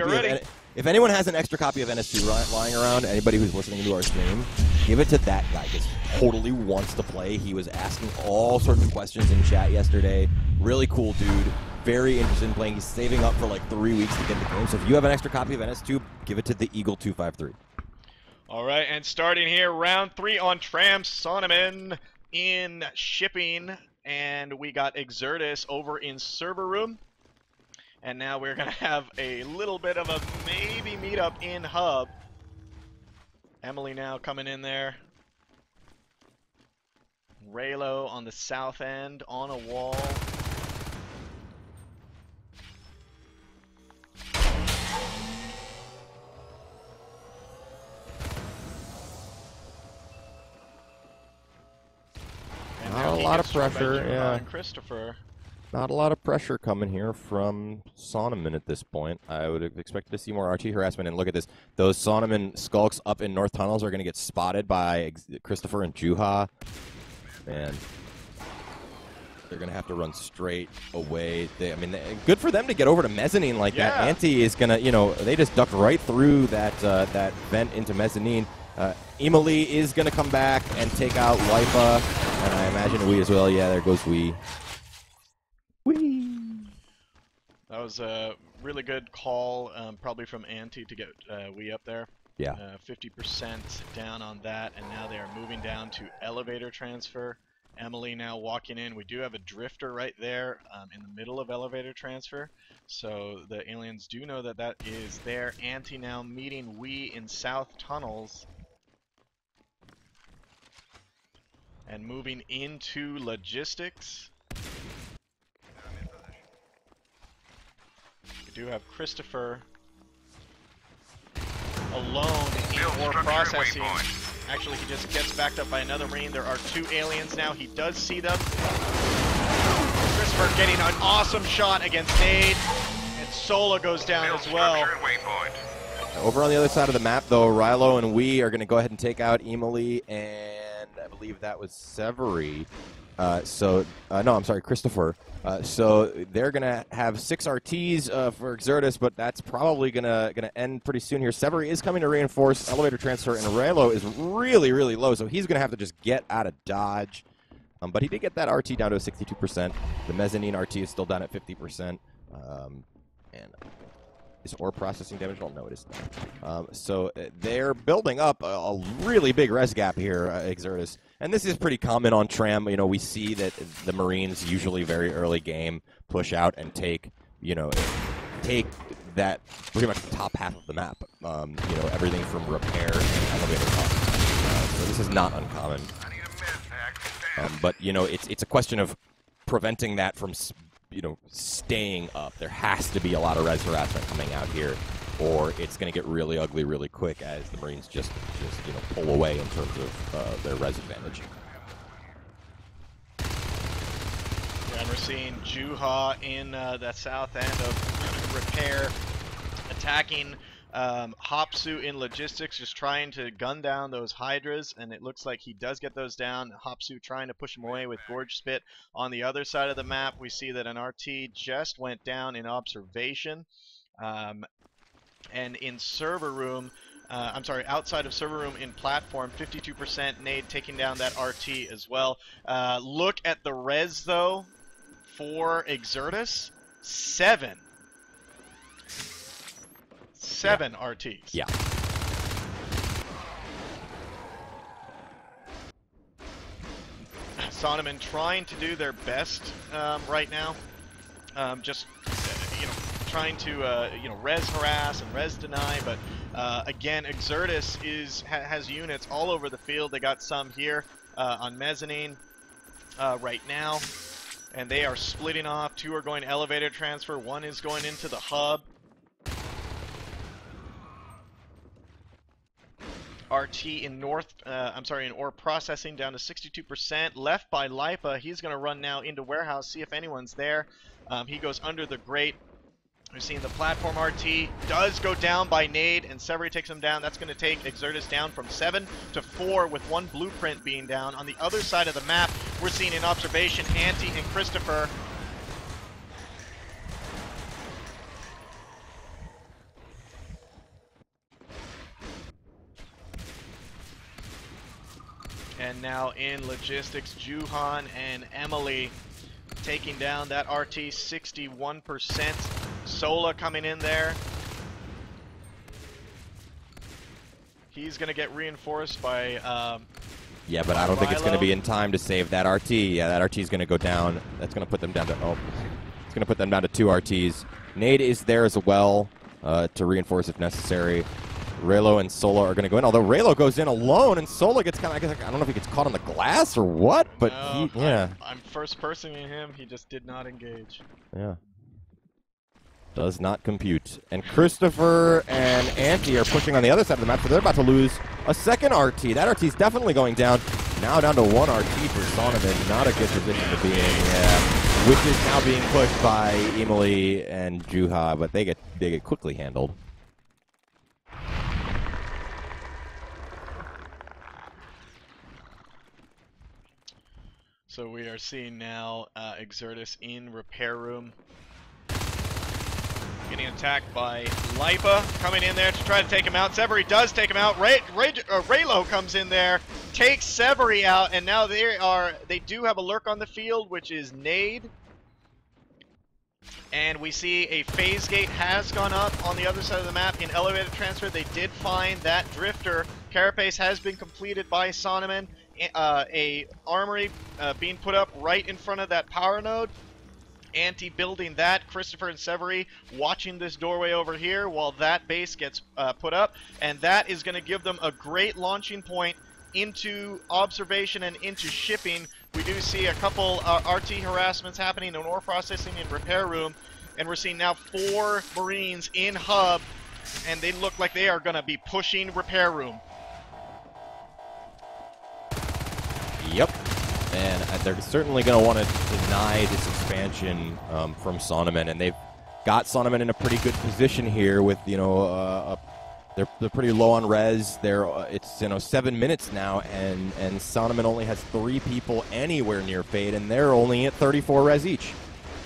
copy if anyone has an extra copy of NS2 lying around, anybody who's listening to our stream, give it to that guy because he totally wants to play. He was asking all sorts of questions in chat yesterday. Really cool dude. Very interested in playing. He's saving up for like 3 weeks to get the game. So if you have an extra copy of NS2, give it to the Eagle 253. All right, and starting here, round 3 on Tram, Saunamen in shipping, and we got Exertus over in server room. And now we're going to have a little bit of a maybe meetup in hub. Emily now coming in there. Raylo on the south end on a wall. And not a lot of pressure, yeah. Christopher. Not a lot of pressure coming here from Saunamen at this point. I would have expected to see more RT harassment. And look at this. Those Saunamen skulks up in North Tunnels are going to get spotted by Christopher and Juha. And they're going to have to run straight away. Good for them to get over to Mezzanine like that. Anti is going to, they just ducked right through that vent into Mezzanine. Emily is going to come back and take out Lipa. And I imagine we as well. Yeah, there goes we. That was a really good call, probably from Anti to get we up there. Yeah. 50% down on that, and now they are moving down to elevator transfer. Emily now walking in. We do have a drifter right there in the middle of elevator transfer, so the aliens do know that that is there. Anti now meeting we in South Tunnels. And moving into logistics. We do have Christopher alone in ore processing. Actually, he just gets backed up by another Marine. There are 2 aliens now. He does see them. Christopher getting an awesome shot against Nade. And Sola goes down as well. Over on the other side of the map, though, Rilo and we are going to go ahead and take out Emily, and I believe that was Severy. No, I'm sorry, Christopher. So they're going to have 6 RTs for Exertus, but that's probably gonna end pretty soon here. Severy is coming to reinforce elevator transfer, and Raylo is really, really low, so he's going to have to just get out of dodge. But he did get that RT down to a 62%. The mezzanine RT is still down at 50%. And is ore processing damage? Well, no, it is not. So they're building up a really big res gap here, Exertus. And this is pretty common on Tram. We see that the Marines usually very early game push out and take that pretty much the top half of the map. Everything from repair and elevator cost. So this is not uncommon. But it's a question of preventing that from staying up. There has to be a lot of res harassment coming out here, or it's going to get really ugly really quick as the Marines just pull away in terms of their res advantage. Yeah, and we're seeing Juha in the south end of repair, attacking Hopsu in logistics, just trying to gun down those Hydras, and it looks like he does get those down. Hopsu trying to push him away with Gorge Spit. On the other side of the map, we see that an RT just went down in observation. And in server room, outside of server room in platform, 52% nade taking down that RT as well. Look at the res, though, for Exertus. 7 RTs. Yeah. Saunamen trying to do their best right now. Trying to res harass and res deny, but again, Exertus has units all over the field. They got some here on mezzanine right now, and they are splitting off. 2 are going elevator transfer. 1 is going into the hub. RT in in ore processing down to 62%, left by Lipa. He's going to run now into warehouse, see if anyone's there. He goes under the grate. We're seeing the platform RT does go down by nade, and Severy takes him down. That's going to take Exertus down from 7 to 4 with 1 blueprint being down. On the other side of the map, we're seeing in observation Anti and Christopher. And now in logistics, Juhan and Emily taking down that RT 61%. Sola coming in there. He's going to get reinforced by yeah, but I don't think it's going to be in time to save that RT. Yeah, that RT is going to go down. That's going to put them down to it's going to put them down to 2 RTs. Nade is there as well to reinforce if necessary. Raylo and Sola are going to go in, although Raylo goes in alone and Sola gets kind of, I don't know if he gets caught on the glass or what, but no, yeah. I'm first personing him. He just did not engage. Yeah. Does not compute. And Christopher and Antti are pushing on the other side of the map, so they're about to lose a second RT. That RT is definitely going down. Now down to 1 RT for Saunamen. Not a good position to be in, yeah. Which is now being pushed by Emily and Juha, but they get quickly handled. So we are seeing now Exertus in repair room. Getting attacked by Lipa, coming in there to try to take him out. Severy does take him out. Raylo comes in there, takes Severy out, and now they do have a lurk on the field, which is Nade. And we see a phase gate has gone up on the other side of the map in elevated transfer. They did find that drifter. Carapace has been completed by Saunamen. A armory being put up right in front of that power node. Antti building that, Christopher and Severy watching this doorway over here while that base gets put up, and that is going to give them a great launching point into observation and into shipping. We do see a couple RT harassments happening in ore processing and repair room, and we're seeing now 4 Marines in hub, and they look like they are going to be pushing repair room. Yep. And they're certainly going to want to deny this expansion from Saunamen, and they've got Saunamen in a pretty good position here with, you know, they're pretty low on res. It's, you know, 7 minutes now, and Saunamen only has 3 people anywhere near Fade, and they're only at 34 res each.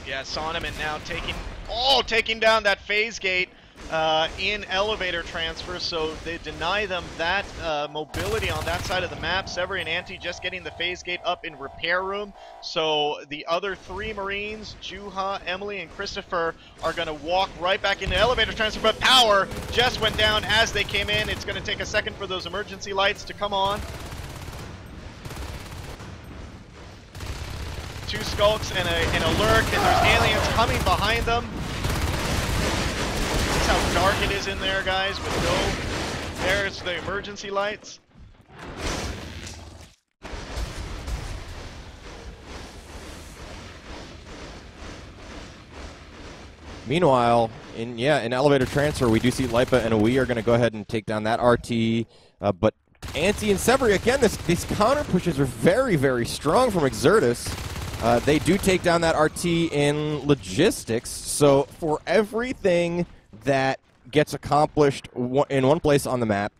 Yeah, Saunamen now taking down that phase gate in elevator transfer, so they deny them that mobility on that side of the map. Severy and Antti just getting the phase gate up in repair room, so the other 3 Marines, Juha, Emily, and Christopher, are going to walk right back into elevator transfer, but power just went down as they came in. It's going to take a second for those emergency lights to come on. 2 skulks and a lurk, and there's aliens coming behind them. How dark it is in there, guys, with there's the emergency lights. Meanwhile, in elevator transfer, we do see Lipa and we are going to go ahead and take down that RT, but Antti and Severy, again, these counter pushes are very, very strong from Exertus. They do take down that RT in logistics, so for everything that gets accomplished in one place on the map,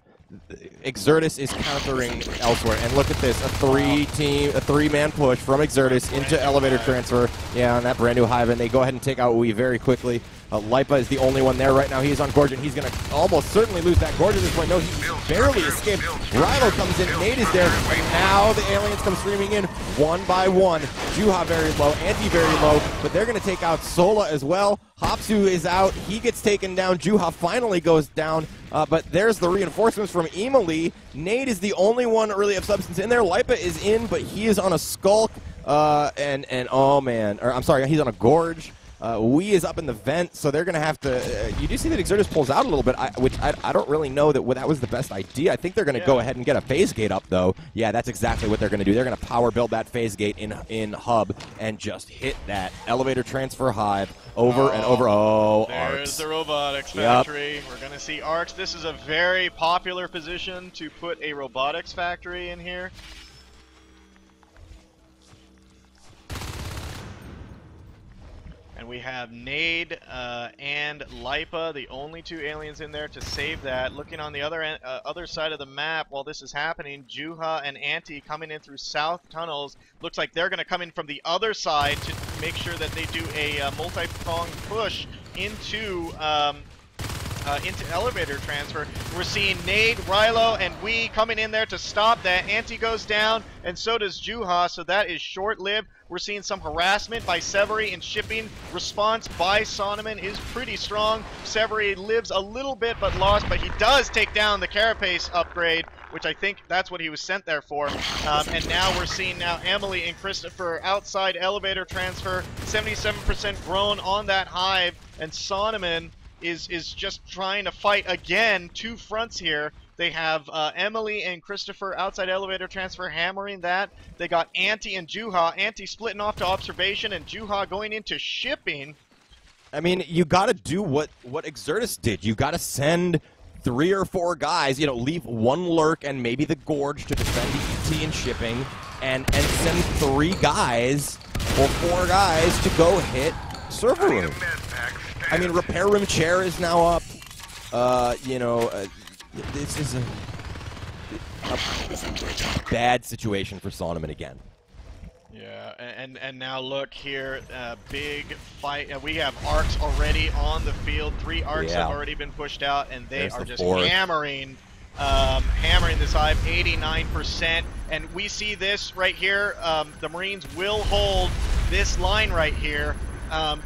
Exertus is countering elsewhere. And look at this, a 3-man push from Exertus into elevator transfer. Yeah, on that brand new hive, and they go ahead and take out Wee very quickly. Lipa is the only one there right now. He is on Gorge, and he's going to almost certainly lose that Gorge at this point. No, he barely escaped. Rilo comes in, Nate is there, and now the aliens come streaming in one by one. Juha very low, Antti very low, but they're going to take out Sola as well. Hapsu is out, he gets taken down. Juha finally goes down, but there's the reinforcements from Emily. Nate is the only one really of substance in there. Lipa is in, but he is on a skulk, and oh man, or I'm sorry, he's on a Gorge. Wee is up in the vent, so they're going to have to... you do see that Exertus pulls out a little bit, which I don't really know that that was the best idea. I think they're going to go ahead and get a phase gate up, though. Yeah, that's exactly what they're going to do. They're going to power build that phase gate in hub and just hit that elevator transfer hive over and over. Oh, there's Arcs. The robotics factory. Yep. We're going to see Arcs. This is a very popular position to put a robotics factory in here. And we have Nade and Lipa, the only 2 aliens in there to save that. Looking on the other side of the map while this is happening, Juha and Antti coming in through south tunnels. Looks like they're going to come in from the other side to make sure that they do a multi-pronged push into into elevator transfer. We're seeing Nade, Rilo, and Wee coming in there to stop that. Anti goes down, and so does Juha, so that is short-lived. We're seeing some harassment by Severi in shipping. Response by Saunamen is pretty strong. Severi lives a little bit but lost, but he does take down the Carapace upgrade, which I think that's what he was sent there for. And now we're seeing now Emily and Christopher outside elevator transfer, 77% grown on that hive, and Saunamen is just trying to fight again. Two fronts here. They have Emily and Christopher outside elevator transfer hammering that. They got Anti and Juha. Anti splitting off to observation, and Juha going into shipping. I mean, you got to do what Exertus did. You got to send 3 or 4 guys, you know, leave 1 lurk and maybe the Gorge to defend the ET and shipping, and send 3 guys or 4 guys to go hit server room. I mean, repair room chair is now up. You know, this is a bad situation for Saunamen again. Yeah, and now look here, big fight. We have arcs already on the field. 3 arcs have already been pushed out, and they are just hammering this hive, 89%. And we see this right here. The Marines will hold this line right here,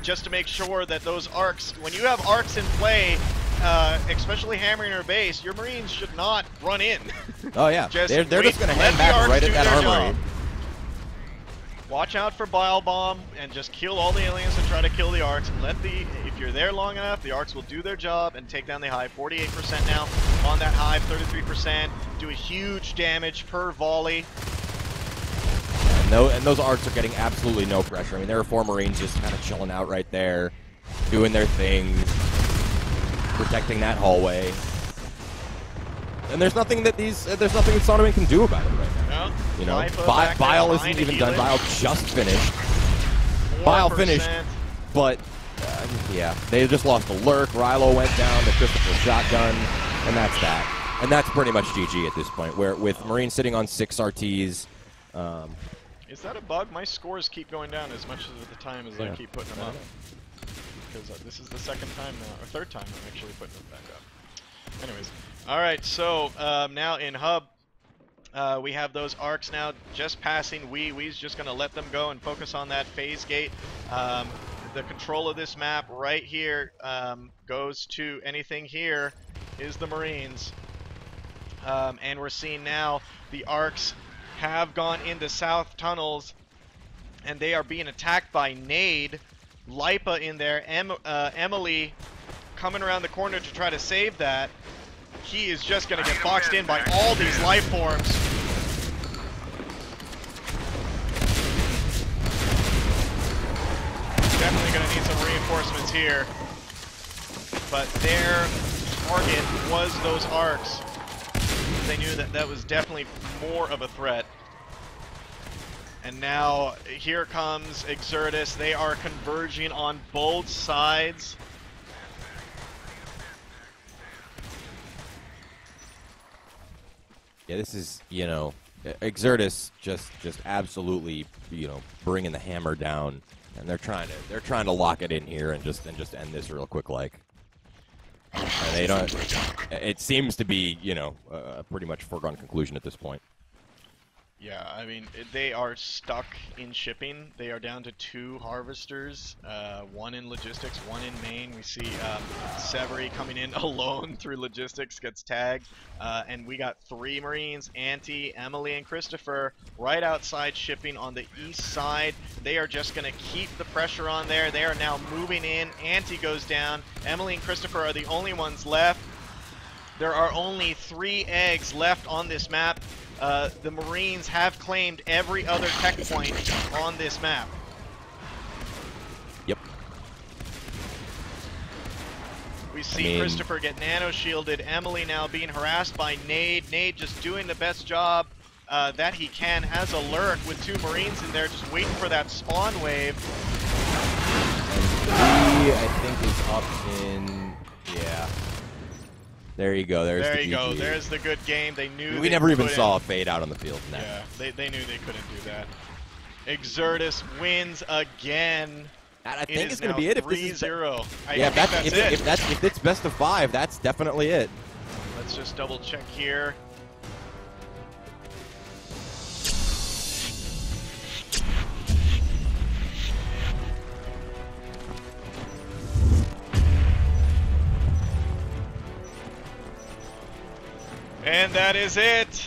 just to make sure that those arcs, when you have arcs in play, especially hammering your base, your Marines should not run in. Oh yeah, they're just going to hang back right at that armory. Watch out for Bile Bomb and just kill all the aliens and try to kill the arcs. And if you're there long enough, the arcs will do their job and take down the hive. 48% now on that hive, 33%. Do a huge damage per volley. And those arcs are getting absolutely no pressure. I mean, there are 4 Marines just kind of chilling out right there, doing their things, protecting that hallway. And there's nothing that Saunamen can do about it right now. No. You know, Bile isn't even done. Bile just finished. 4%. Bile finished, but yeah, they just lost the lurk. Rilo went down, the Christopher shotgun, and that's that. And that's pretty much GG at this point. Where with Marine sitting on 6 RTs. Is that a bug? My scores keep going down as much as at the time as I keep putting them up. Because this is the 2nd time now, or 3rd time I'm actually putting them back up. Anyways, all right. So now in hub. We have those arcs now just passing. Wee's just going to let them go and focus on that phase gate. The control of this map right here goes to anything here is the Marines. And we're seeing now the arcs have gone into south tunnels, and they are being attacked by Nade. Lipa in there. Emily coming around the corner to try to save that. He is just going to get boxed in by all these life forms. Definitely going to need some reinforcements here. But their target was those arcs. They knew that that was definitely more of a threat. And now here comes Exertus. They are converging on both sides. Yeah, this is, you know, Exertus just absolutely, you know, bringing the hammer down, and they're trying to lock it in here and just end this real quick, like. And they don't. It seems to be, you know, pretty much foregone conclusion at this point. Yeah, I mean, they are stuck in shipping. They are down to 2 harvesters, 1 in logistics, 1 in main. We see Severi coming in alone through logistics, gets tagged. And we got 3 Marines, Anti, Emily, and Christopher, right outside shipping on the east side. They are just going to keep the pressure on there. They are now moving in. Anti goes down. Emily and Christopher are the only ones left. There are only 3 eggs left on this map. The Marines have claimed every other tech point on this map. Yep. We see Christopher get nano-shielded. Emily now being harassed by Nade. Nade just doing the best job that he can as a lurk with 2 Marines in there just waiting for that spawn wave. And he, I think, is up in... yeah. There you go. There you go. There's the good game. They knew we never even saw a fade out on the field. Yeah, they knew they couldn't do that. Exertus wins again. I It think is it's going to now be it. If this is 3-0. yeah, think that's it. if it's best of 5, that's definitely it. Let's just double check here. And that is it.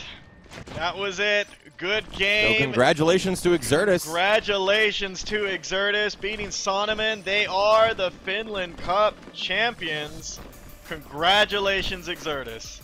That was it. Good game. So congratulations to Exertus. Congratulations to Exertus beating Saunamen. They are the Finland Cup champions. Congratulations, Exertus.